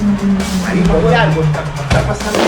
Marico, algo está pasando.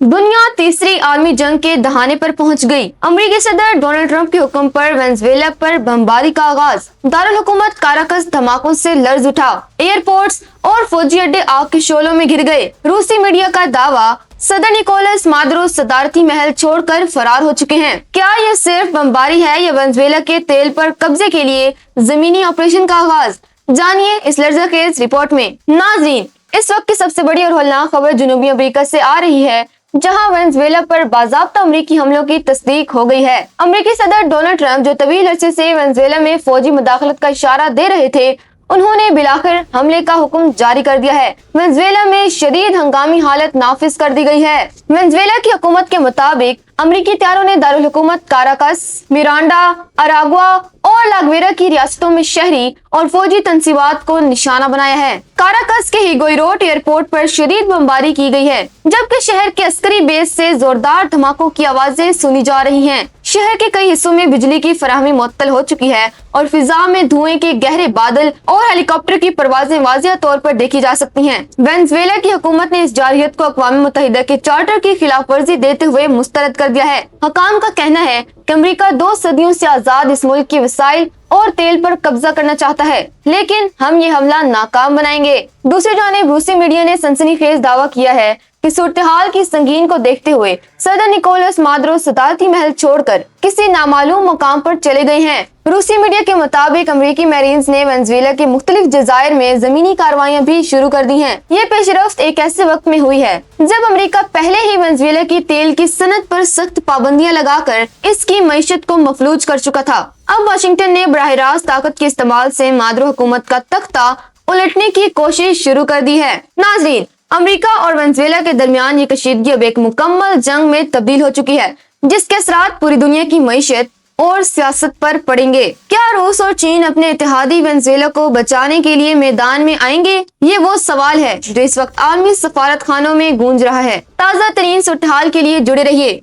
दुनिया तीसरी आलमी जंग के दहाने पर पहुंच गई। अमेरिकी सदर डोनाल्ड ट्रंप के हुक्म पर वेनेजुएला पर बमबारी का आगाज। दारुल हुकूमत काराकस धमाकों से लर्ज उठा। एयरपोर्ट्स और फौजी अड्डे आग के शोलों में घिर गए। रूसी मीडिया का दावा, सदर निकोलस मादुरो सदारती महल छोड़कर फरार हो चुके हैं। क्या यह सिर्फ बमबारी है या वेनेजुएला के तेल पर कब्जे के लिए जमीनी ऑपरेशन का आगाज? जानिए इस लर्ज़खेज़ रिपोर्ट में। नाज़रीन, इस वक्त की सबसे बड़ी और होलनाक खबर जनूबी अफ्रीका से आ रही है, जहां वेनेजुएला पर बाज़ाब्ता अमरीकी हमलों की तस्दीक हो गई है। अमरीकी सदर डोनाल्ड ट्रंप, जो तवील अरसे से वेनेजुएला में फौजी मुदाखलत का इशारा दे रहे थे, उन्होंने बिलाखिर हमले का हुक्म जारी कर दिया है। वेनेजुएला में शदीद हंगामी हालत नाफिज कर दी गई है। वेनेजुएला की हुकूमत के मुताबिक अमरीकी हथियारों ने दारुल हुकूमत काराकस, मिरांडा, अरागुआ और लागवेरा की रियासतों में शहरी और फौजी तंसीबात को निशाना बनाया है। काराकस के हिगोइरोट एयरपोर्ट पर शदीद बमबारी की गई है, जबकि शहर के अस्करी बेस से जोरदार धमाकों की आवाजें सुनी जा रही हैं। शहर के कई हिस्सों में बिजली की फराहमी मुअत्तल हो चुकी है और फिजा में धुएं के गहरे बादल और हेलीकॉप्टर की परवाजें वाज़िया तौर पर देखी जा सकती हैं। वेनेजुएला की हुकूमत ने इस जारहियत को अक़वाम मुत्तहिदा के चार्टर की खिलाफ वर्जी देते हुए मुस्तरद कर दिया है। हकाम का कहना है कि अमेरिका 2 सदियों से आजाद इस मुल्क के वसाइल और तेल पर कब्जा करना चाहता है, लेकिन हम ये हमला नाकाम बनाएंगे। दूसरी जानिब रूसी मीडिया ने सनसनीखेज दावा किया है कि सूरत-ए-हाल की संगीन को देखते हुए सदर निकोलस मादुरो सदारती महल छोड़कर किसी नामालूम मुकाम पर चले गए हैं। रूसी मीडिया के मुताबिक अमेरिकी मैरीन्स ने वेनेजुएला के मुख्तलिफ जजायर में जमीनी कार्रवाइयां भी शुरू कर दी हैं। ये पेशरफ्त एक ऐसे वक्त में हुई है जब अमेरिका पहले ही वेनेजुएला की तेल की सनत पर सख्त पाबंदियां लगाकर इसकी मईशत को मफलूज कर चुका था। अब वाशिंगटन ने बराह रास्त ताकत के इस्तेमाल से मादुरो हुकूमत का तख्ता उलटने की कोशिश शुरू कर दी है। नाज़रीन, अमेरिका और वेनेजुएला के दरमियान ये कशीदगी अब एक मुकम्मल जंग में तब्दील हो चुकी है, जिसके असरात पूरी दुनिया की मईशत और सियासत पर पड़ेंगे। क्या रूस और चीन अपने इत्तेहादी वेनेजुएला को बचाने के लिए मैदान में आएंगे? ये वो सवाल है जो इस वक्त आलमी सफारत खानों में गूंज रहा है। ताज़ा तरीन सूरत-ए-हाल के लिए जुड़े रहिए।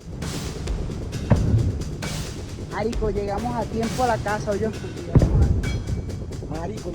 Marico, llegamos a tiempo a la casa, yo. Marico,